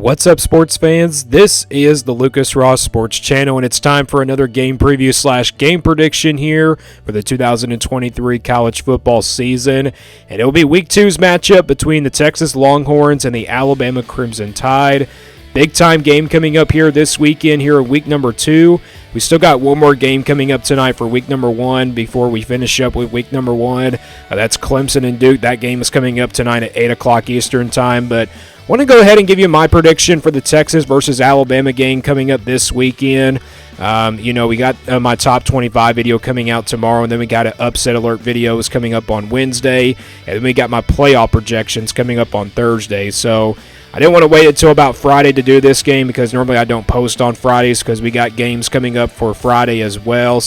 What's up, sports fans? This is the Lucas Ross Sports Channel, and it's time for another game preview / game prediction here for the 2023 college football season. And it will be Week 2's matchup between the Texas Longhorns and the Alabama Crimson Tide. Big time game coming up here this weekend here in week number 2. We still got one more game coming up tonight for week number 1 before we finish up with week number 1. That's Clemson and Duke. That game is coming up tonight at 8 o'clock Eastern time. But I want to go ahead and give you my prediction for the Texas versus Alabama game coming up this weekend. We got my top 25 video coming out tomorrow, and then we got an upset alert videos coming up on Wednesday, and then we got my playoff projections coming up on Thursday. So I didn't want to wait until about Friday to do this game because normally I don't post on Fridays because we got games coming up for Friday as well.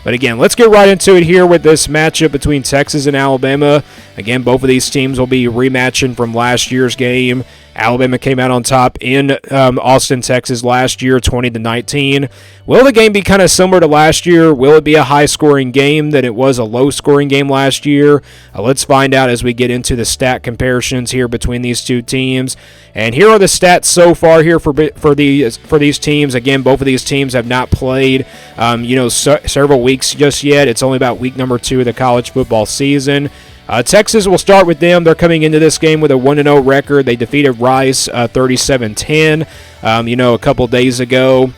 But again, let's get right into it here with this matchup between Texas and Alabama. Again, both of these teams will be rematching from last year's game. Alabama came out on top in Austin, Texas last year, 20-19. Will the game be kind of similar to last year? Will it be a high-scoring game than it was a low-scoring game last year? Let's find out as we get into the stat comparisons here between these two teams. And here are the stats so far here for these teams. Again, both of these teams have not played several weeks just yet. It's only about week number 2 of the college football season. Texas will start with them. They're coming into this game with a 1-0 record. They defeated Rice 37-10, a couple days ago.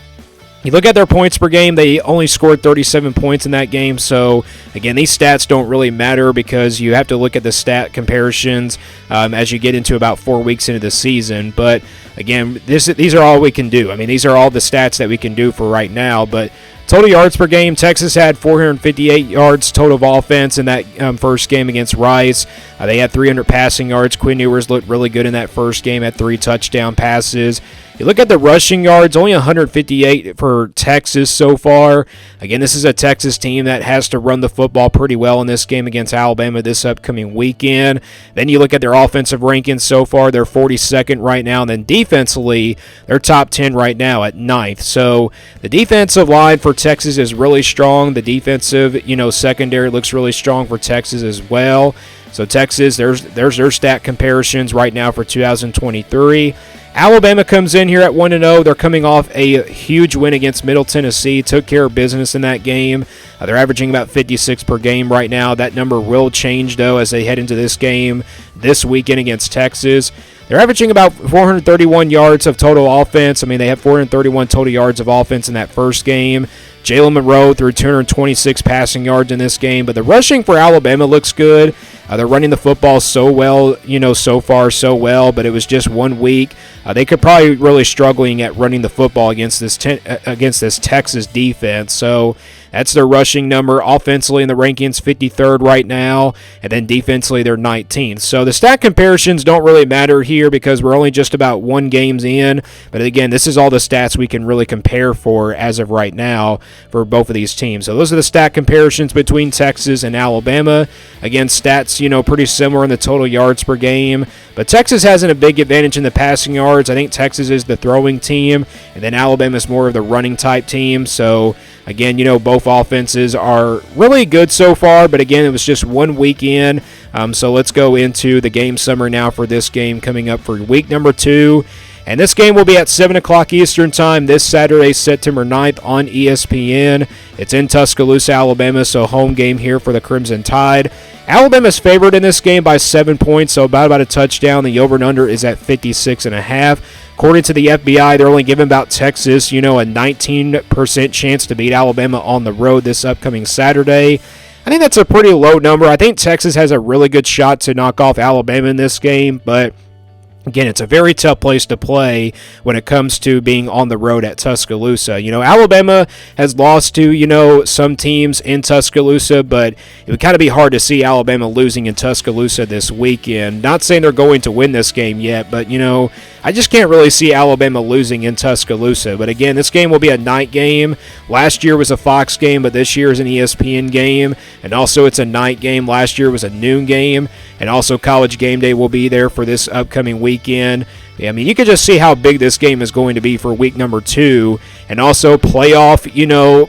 You look at their points per game, they only scored 37 points in that game. So, again, these stats don't really matter because you have to look at the stat comparisons as you get into about 4 weeks into the season. But, again, these are all we can do. I mean, these are all the stats that we can do for right now. But total yards per game, Texas had 458 yards total of offense in that first game against Rice. They had 300 passing yards. Quinn Ewers looked really good in that first game, had 3 touchdown passes. You look at the rushing yards, only 158 for Texas so far. Again, this is a Texas team that has to run the football pretty well in this game against Alabama this upcoming weekend. Then you look at their offensive rankings so far, they're 42nd right now. And then defensively, they're top 10 right now at 9th. So the defensive line for Texas is really strong. The defensive, secondary looks really strong for Texas as well. So Texas, there's their stat comparisons right now for 2023. Alabama comes in here at 1-0. They're coming off a huge win against Middle Tennessee. Took care of business in that game. They're averaging about 56 per game right now. That number will change, though, as they head into this game this weekend against Texas. They're averaging about 431 yards of total offense. I mean, they have 431 total yards of offense in that first game. Jalen Monroe threw 226 passing yards in this game. But the rushing for Alabama looks good. They're running the football so well, so far so well, but it was just 1 week. They could probably really struggling at running the football against this Texas defense. So that's their rushing number. Offensively in the rankings, 53rd right now, and then defensively they're 19th. So the stat comparisons don't really matter here because we're only just about 1 games in. But again, this is all the stats we can really compare for as of right now for both of these teams. So those are the stat comparisons between Texas and Alabama. Again, stats, pretty similar in the total yards per game. But Texas has a big advantage in the passing yards. I think Texas is the throwing team, and then Alabama is more of the running type team. So, again, both offenses are really good so far. But, again, it was just 1 week in. So let's go into the game summary now for this game coming up for week number 2. And this game will be at 7 o'clock Eastern Time this Saturday, September 9th on ESPN. It's in Tuscaloosa, Alabama, so home game here for the Crimson Tide. Alabama's favored in this game by 7 points, so about a touchdown. The over and under is at 56.5. According to the FBI, they're only giving about Texas, a 19% chance to beat Alabama on the road this upcoming Saturday. I think that's a pretty low number. I think Texas has a really good shot to knock off Alabama in this game, but again, it's a very tough place to play when it comes to being on the road at Tuscaloosa. Alabama has lost to, some teams in Tuscaloosa, but it would kind of be hard to see Alabama losing in Tuscaloosa this weekend. Not saying they're going to win this game yet, but, I just can't really see Alabama losing in Tuscaloosa. But again, this game will be a night game. Last year was a Fox game, but this year is an ESPN game. And also it's a night game. Last year was a noon game. And also College Game Day will be there for this upcoming weekend. I mean, you can just see how big this game is going to be for week number 2. And also playoff,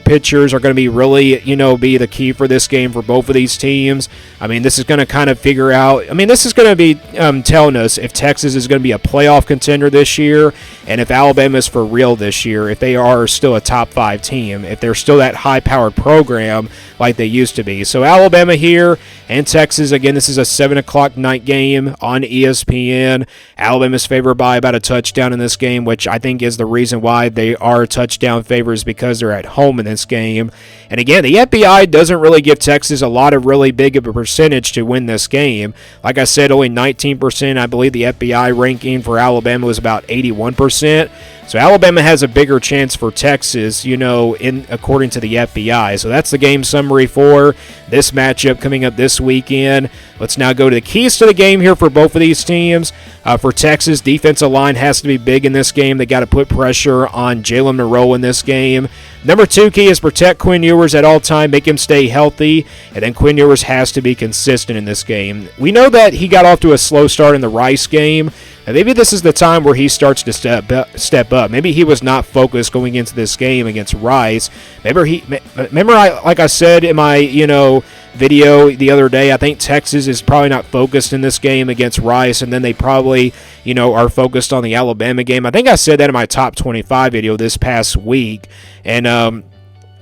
pitchers are going to be really, be the key for this game for both of these teams. I mean, this is going to kind of figure out, this is going to be telling us if Texas is going to be a playoff contender this year and if Alabama is for real this year, if they are still a top 5 team, if they're still that high-powered program like they used to be. So Alabama here and Texas, again, this is a 7 o'clock night game on ESPN. Alabama's favored by about a touchdown in this game, which I think is the reason why they are touchdown favorites, because they're at home in this game. And again, the FBI doesn't really give Texas a lot of really big of a percentage to win this game. Like I said, only 19%. I believe the FBI ranking for Alabama was about 81%. So Alabama has a bigger chance for Texas, according to the FBI. So that's the game summary for this matchup coming up this weekend. Let's now go to the keys to the game here for both of these teams. For Texas, defensive line has to be big in this game. They got to put pressure on Jalen Monroe in this game. Number 2 key is protect Quinn Ewers at all time, make him stay healthy, and then Quinn Ewers has to be consistent in this game. We know that he got off to a slow start in the Rice game, and maybe this is the time where he starts to step up. Maybe he was not focused going into this game against Rice. Like I said in my, video the other day, I think Texas is probably not focused in this game against Rice, and then they probably, are focused on the Alabama game. I think I said that in my top 25 video this past week. And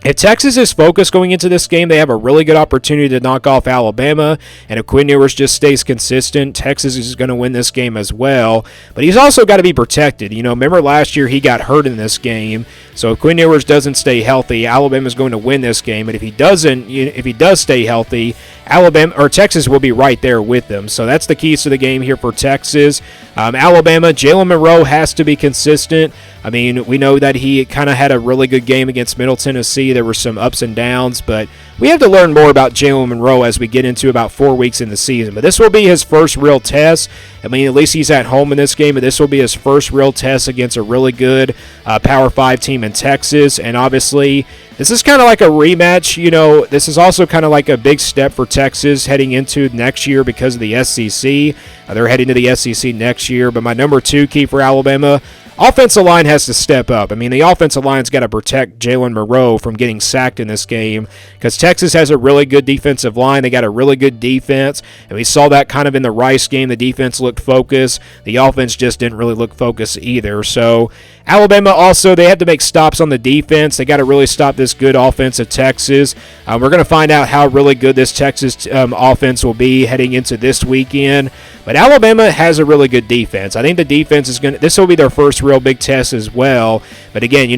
if Texas is focused going into this game, they have a really good opportunity to knock off Alabama. And if Quinn Ewers just stays consistent, Texas is going to win this game as well. But he's also got to be protected. Remember last year he got hurt in this game. So if Quinn Ewers doesn't stay healthy, Alabama's going to win this game. And if he does stay healthy, Texas will be right there with them. So that's the keys to the game here for Texas. Alabama, Jalen Monroe has to be consistent. I mean, we know that he kind of had a really good game against Middle Tennessee. There were some ups and downs, but we have to learn more about Jalen Monroe as we get into about 4 weeks in the season. But this will be his first real test. I mean, at least he's at home in this game, but this will be his first real test against a really good Power 5 team in Texas. And obviously, this is kind of like a rematch. This is also kind of like a big step for Texas heading into next year because of the SEC. They're heading to the SEC next year. But my number 2 key for Alabama, offensive line has to step up. I mean, the offensive line's got to protect Jalen Monroe from getting sacked in this game because Texas has a really good defensive line. They got a really good defense, and we saw that kind of in the Rice game. The defense looked focused. The offense just didn't really look focused either. So Alabama also, they have to make stops on the defense. They got to really stop this good offense of Texas. We're going to find out how really good this Texas offense will be heading into this weekend. But Alabama has a really good defense. I think the defense is this will be their first real big test as well. But again, we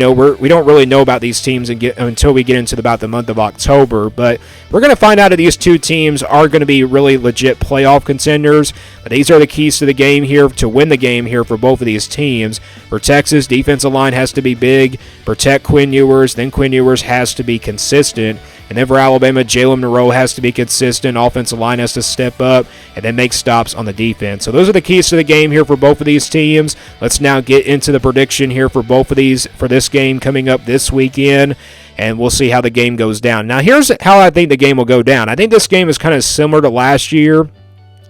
don't really know about these teams until we get into about the month of October. But we're going to find out if these two teams are going to be really legit playoff contenders. But these are the keys to the game here, to win the game here for both of these teams. For Texas, defensive line has to be big, protect Quinn Ewers, then Quinn Ewers has to be consistent. And then for Alabama, Jalen Monroe has to be consistent, offensive line has to step up, and then make stops on the defense. So those are the keys to the game here for both of these teams. Let's now get into the prediction here for both of these, for this game coming up this weekend, and we'll see how the game goes down. Now here's how I think the game will go down. I think this game is kind of similar to last year.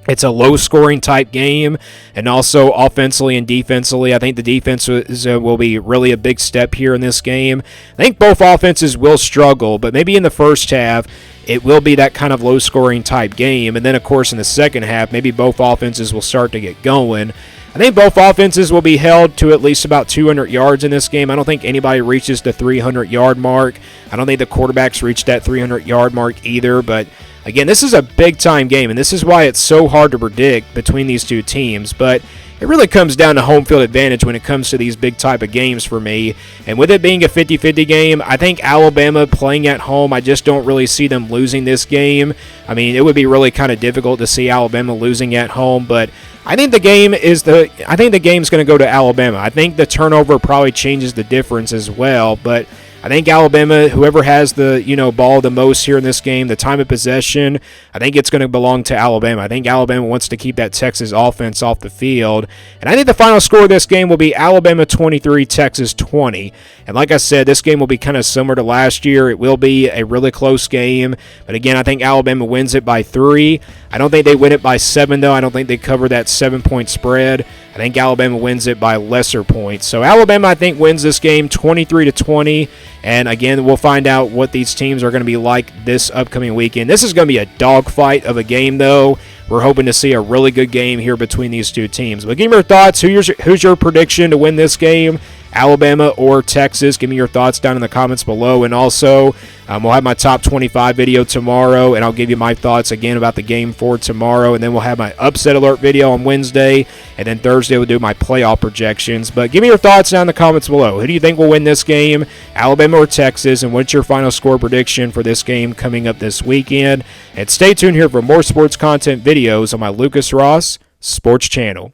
It's a low-scoring type game, and also offensively and defensively, I think the defense will be really a big step here in this game. I think both offenses will struggle, but maybe in the first half, it will be that kind of low-scoring type game. And then, of course, in the second half, maybe both offenses will start to get going. I think both offenses will be held to at least about 200 yards in this game. I don't think anybody reaches the 300-yard mark. I don't think the quarterbacks reach that 300-yard mark either, but again, this is a big-time game, and this is why it's so hard to predict between these two teams. But it really comes down to home field advantage when it comes to these big type of games for me. And with it being a 50-50 game, I think Alabama playing at home, I just don't really see them losing this game. I mean, it would be really kind of difficult to see Alabama losing at home, but I think the game's going to go to Alabama. I think the turnover probably changes the difference as well, but I think Alabama, whoever has the ball the most here in this game, the time of possession, I think it's going to belong to Alabama. I think Alabama wants to keep that Texas offense off the field. And I think the final score of this game will be Alabama 23, Texas 20. And like I said, this game will be kind of similar to last year. It will be a really close game. But again, I think Alabama wins it by 3. I don't think they win it by 7, though. I don't think they cover that 7-point spread. I think Alabama wins it by lesser points. So Alabama, I think, wins this game 23-20. And again, we'll find out what these teams are going to be like this upcoming weekend. This is going to be a dogfight of a game, though. We're hoping to see a really good game here between these two teams. But give me your thoughts. Who's your prediction to win this game? Alabama or Texas? Give me your thoughts down in the comments below. And also, we'll have my top 25 video tomorrow, and I'll give you my thoughts again about the game for tomorrow. And then we'll have my upset alert video on Wednesday, and then Thursday we'll do my playoff projections. But give me your thoughts down in the comments below. Who do you think will win this game, Alabama or Texas? And what's your final score prediction for this game coming up this weekend? And stay tuned here for more sports content videos on my Lucas Ross Sports channel.